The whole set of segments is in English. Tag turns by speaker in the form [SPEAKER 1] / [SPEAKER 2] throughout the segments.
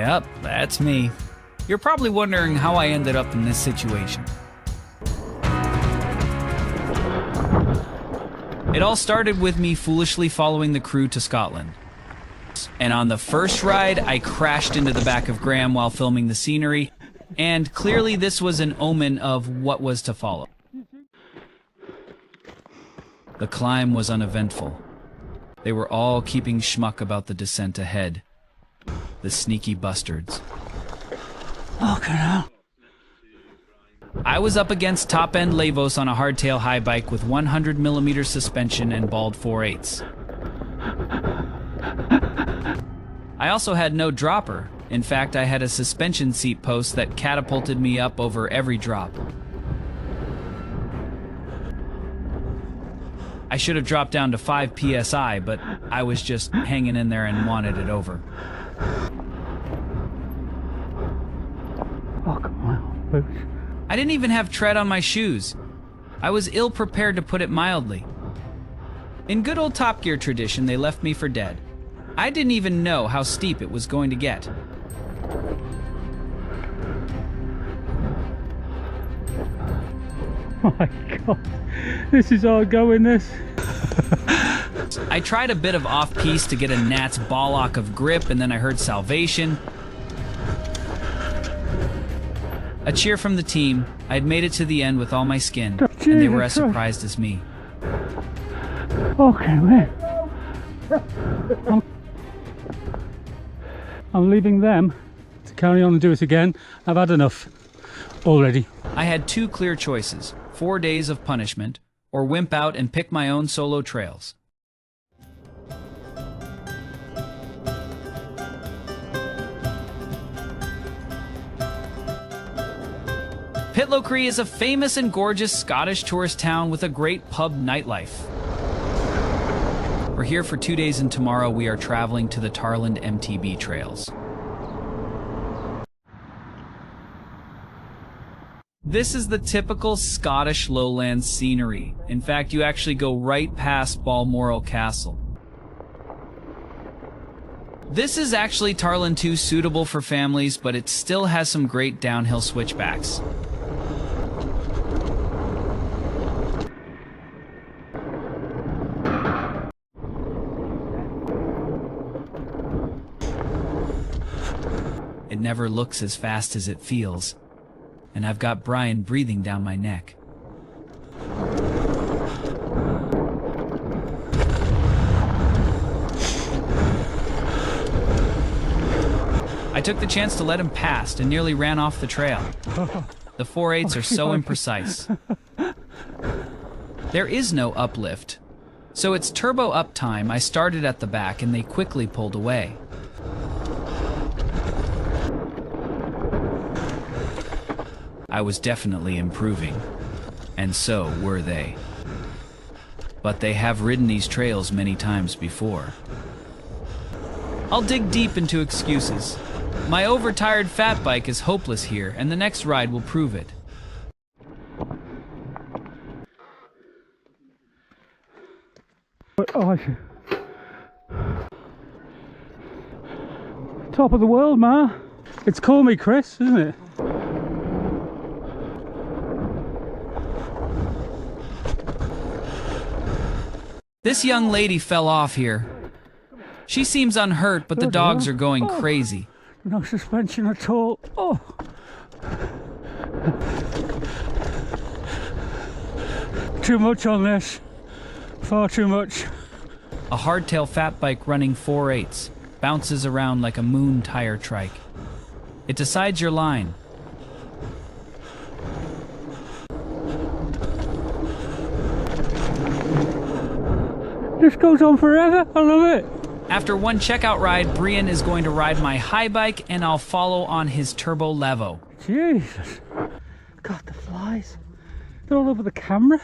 [SPEAKER 1] Yep, that's me. You're probably wondering how I ended up in this situation. It all started with me foolishly following the crew to Scotland. And on the first ride, I crashed into the back of Graham while filming the scenery, and clearly this was an omen of what was to follow. The climb was uneventful. They were all keeping schmuck about the descent ahead. The sneaky bustards.
[SPEAKER 2] Okay, now.
[SPEAKER 1] I was up against top-end Levos on a hardtail Haibike with 100mm suspension and bald 4/8s. I also had no dropper. In fact, I had a suspension seat post that catapulted me up over every drop. I should have dropped down to 5 psi, but I was just hanging in there and wanted it over.
[SPEAKER 2] Oh, come on, boots.
[SPEAKER 1] I didn't even have tread on my shoes. I was ill-prepared, to put it mildly. In good old Top Gear tradition, they left me for dead. I didn't even know how steep it was going to get.
[SPEAKER 2] Oh my God, this is all going, this.
[SPEAKER 1] I tried a bit of off-piste to get a gnat's bollock of grip, and then I heard salvation. A cheer from the team. I had made it to the end with all my skin, and they were as surprised as me.
[SPEAKER 2] Okay, man. I'm leaving them to carry on and do it again. I've had enough already.
[SPEAKER 1] I had two clear choices: 4 days of punishment, or wimp out and pick my own solo trails. Pitlochry is a famous and gorgeous Scottish tourist town with a great pub nightlife. We're here for 2 days, and tomorrow we are traveling to the Tarland eMTB trails. This is the typical Scottish lowland scenery. In fact, you actually go right past Balmoral Castle. This is actually Tarland 2, suitable for families, but it still has some great downhill switchbacks. It never looks as fast as it feels, and I've got Brian breathing down my neck. I took the chance to let him pass and nearly ran off the trail. The 4/8s are so imprecise. There is no uplift, so it's turbo up time. I started at the back and they quickly pulled away. I was definitely improving, and so were they. But they have ridden these trails many times before. I'll dig deep into excuses. My overtired Fatbike is hopeless here, and the next ride will prove it.
[SPEAKER 2] Oh, top of the world, ma. It's Call Me Chris, isn't it?
[SPEAKER 1] This young lady fell off here. She seems unhurt, but the dogs are going crazy.
[SPEAKER 2] No suspension at all. Oh. Too much on this. Far too much.
[SPEAKER 1] A hardtail Fatbike running 4/8s bounces around like a moon tire trike. It decides your line.
[SPEAKER 2] This goes on forever. I love it.
[SPEAKER 1] After one checkout ride, Brian is going to ride my Haibike, and I'll follow on his turbo Levo.
[SPEAKER 2] Jesus. God, the flies. They're all over the camera.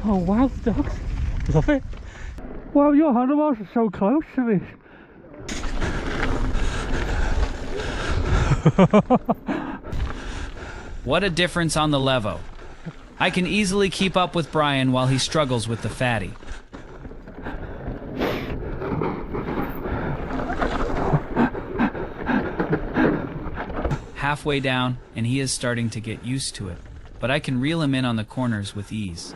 [SPEAKER 2] Oh wow, the dogs. Love it. Wow, your handlebars are so close to this.
[SPEAKER 1] What a difference on the Levo. I can easily keep up with Brian while he struggles with the fatty. halfway down, and he is starting to get used to it, but I can reel him in on the corners with ease.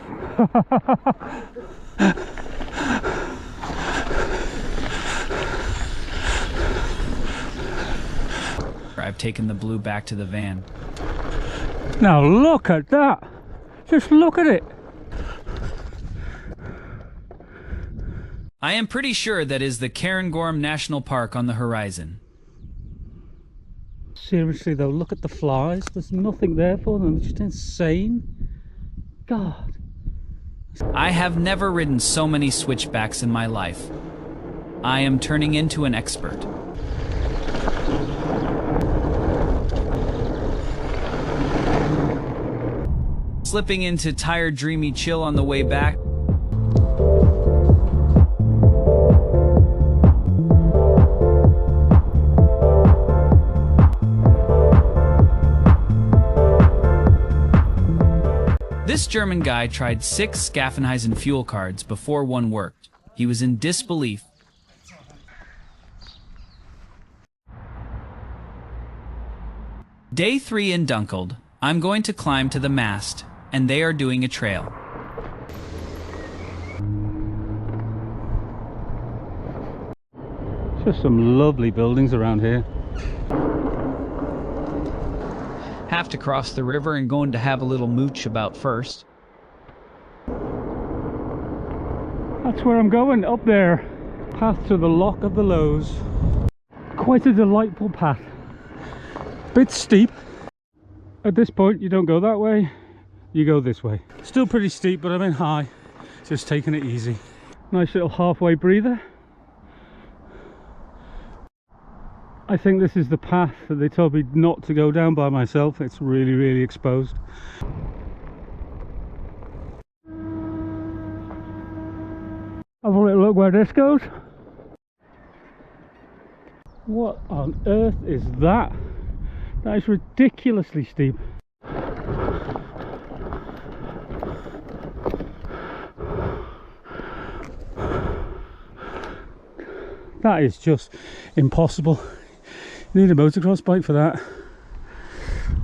[SPEAKER 1] I've taken the blue back to the van.
[SPEAKER 2] Now look at that! Just look at it!
[SPEAKER 1] I am pretty sure that is the Cairngorm National Park on the horizon.
[SPEAKER 2] Seriously though, look at the flies. There's nothing there for them. It's just insane. God.
[SPEAKER 1] I have never ridden so many switchbacks in my life. I am turning into an expert. Slipping into tired, dreamy chill on the way back. This German guy tried 6 Schaffenheisen fuel cards before one worked. He was in disbelief. Day 3 in Dunkeld. I'm going to climb to the mast, and they are doing a trail.
[SPEAKER 2] Just some lovely buildings around here.
[SPEAKER 1] Have to cross the river and going to have a little mooch about first.
[SPEAKER 2] That's where I'm going, up there. Path to the Loch of the Lows. Quite a delightful path. Bit steep. At this point you don't go that way, you go this way. Still pretty steep, but I'm in high, just taking it easy. Nice little halfway breather. I think this is the path that they told me not to go down by myself. It's really, really exposed. Have a little look where this goes. What on earth is that? That is ridiculously steep. That is just impossible. You need a motocross bike for that,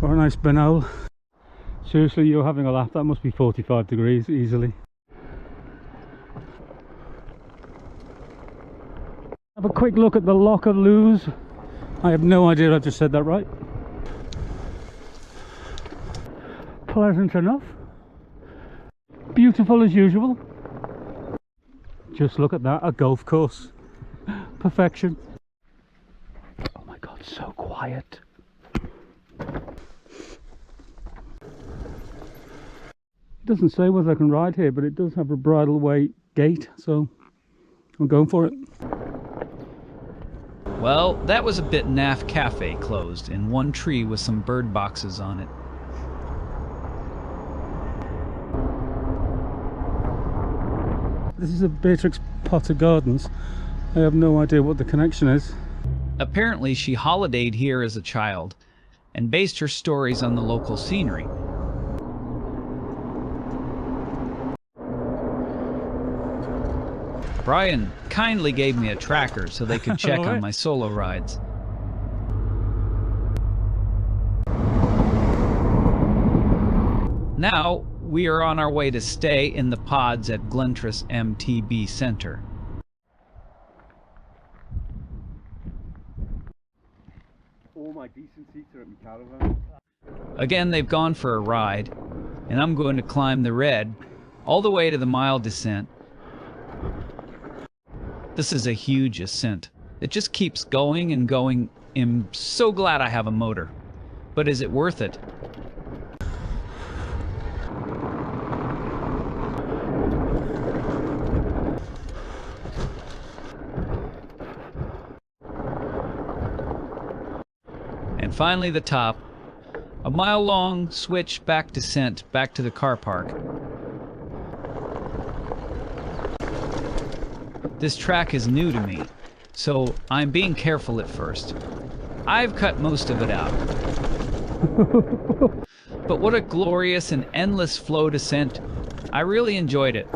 [SPEAKER 2] or a nice banal. Seriously, you're having a laugh. That must be 45 degrees easily. Have a quick look at the Loch of Lewes. I have no idea I've just said that right. Pleasant enough. Beautiful as usual. Just look at that, a golf course. Perfection. Oh my god, so quiet. It doesn't say whether I can ride here, but it does have a bridle way gate, so I'm going for it.
[SPEAKER 1] Well, that was a bit naff. Cafe closed in one tree with some bird boxes on it.
[SPEAKER 2] This is a Beatrix Potter Gardens. I have no idea what the connection is.
[SPEAKER 1] Apparently she holidayed here as a child and based her stories on the local scenery. Brian kindly gave me a tracker so they could check on my solo rides. Now we are on our way to stay in the pods at Glentress eMTB Center.
[SPEAKER 2] All my decent seats are at my caravan.
[SPEAKER 1] Again, they've gone for a ride, and I'm going to climb the red all the way to the mile descent. This is a huge ascent. It just keeps going and going. I'm so glad I have a motor. But is it worth it? And finally the top. A mile-long switch back descent back to the car park. This track is new to me, so I'm being careful at first. I've cut most of it out. But what a glorious and endless flow descent. I really enjoyed it.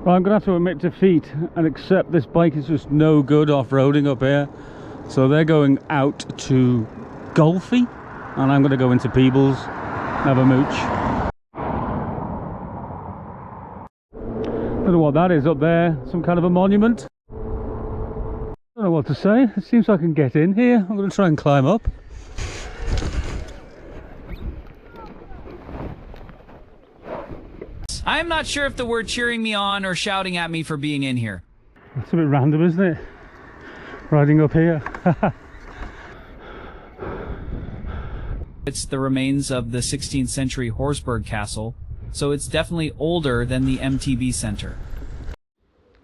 [SPEAKER 2] Well, I'm going to have to admit defeat and accept this bike is just no good off-roading up here. So they're going out to Golfy, and I'm going to go into Peebles, have a mooch. Don't know what that is up there, some kind of a monument. Don't know what to say. It seems like I can get in here. I'm going to try and climb up.
[SPEAKER 1] I'm not sure if the word cheering me on or shouting at me for being in here.
[SPEAKER 2] It's a bit random, isn't it? Riding up here.
[SPEAKER 1] It's the remains of the 16th century Horsburgh Castle, so it's definitely older than the eMTB Centre.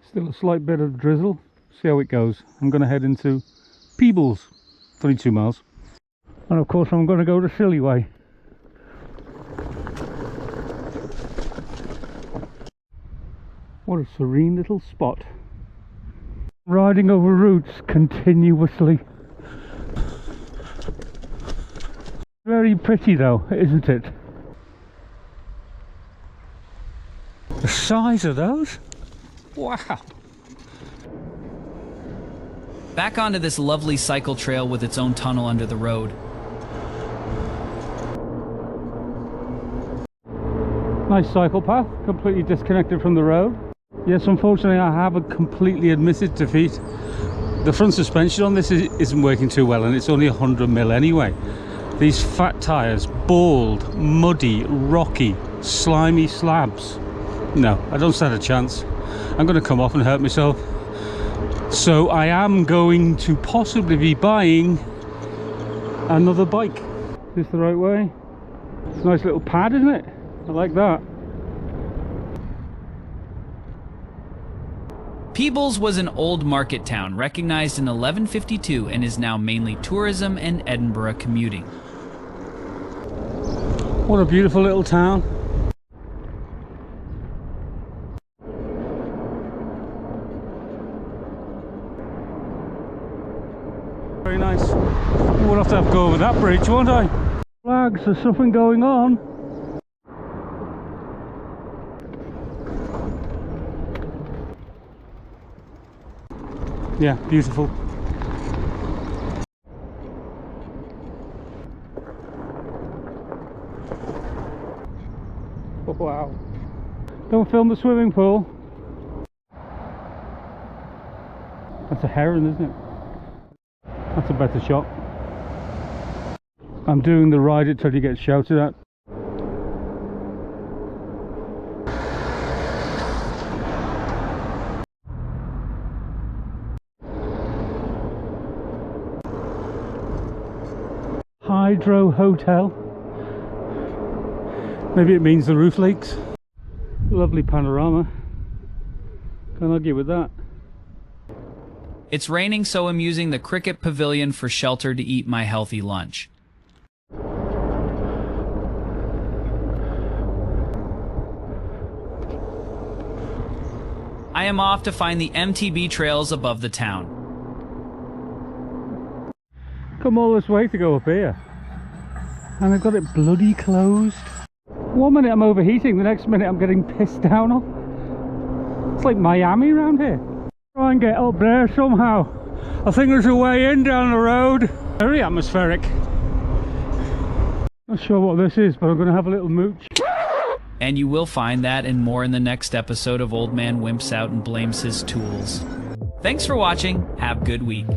[SPEAKER 2] Still a slight bit of drizzle. See how it goes. I'm going to head into Peebles, 32 miles. And of course I'm going to go to Shillyway. What a serene little spot. Riding over routes continuously. Very pretty though, isn't it? The size of those? Wow.
[SPEAKER 1] Back onto this lovely cycle trail with its own tunnel under the road.
[SPEAKER 2] Nice cycle path, completely disconnected from the road. Yes, unfortunately I haven't completely admitted defeat. The front suspension on this isn't working too well, and it's only 100mm anyway. These fat tyres, bald, muddy, rocky, slimy slabs. No, I don't stand a chance. I'm going to come off and hurt myself. So I am going to possibly be buying another bike. Is this the right way? It's a nice little pad, isn't it? I like that.
[SPEAKER 1] Peebles was an old market town recognized in 1152 and is now mainly tourism and Edinburgh commuting.
[SPEAKER 2] What a beautiful little town. Very nice. We'll have to go over that bridge, won't I? Flags, there's something going on. Yeah, beautiful. Oh, wow. Don't film the swimming pool. That's a heron, isn't it? That's a better shot. I'm doing the ride it till you get shouted at. Hydro Hotel. Maybe it means the roof leaks. Lovely panorama. Can't argue with that.
[SPEAKER 1] It's raining, so I'm using the Cricket Pavilion for shelter to eat my healthy lunch. I am off to find the eMTB trails above the town.
[SPEAKER 2] Come all this way to go up here, and they've got it bloody closed. One minute I'm overheating, the next minute I'm getting pissed down on. It's like Miami around here. Try and get up there somehow. I think there's a way in down the road. Very atmospheric. Not sure what this is, but I'm going to have a little mooch.
[SPEAKER 1] And you will find that and more in the next episode of Old Man Wimps Out and Blames His Tools. Thanks for watching. Have a good week.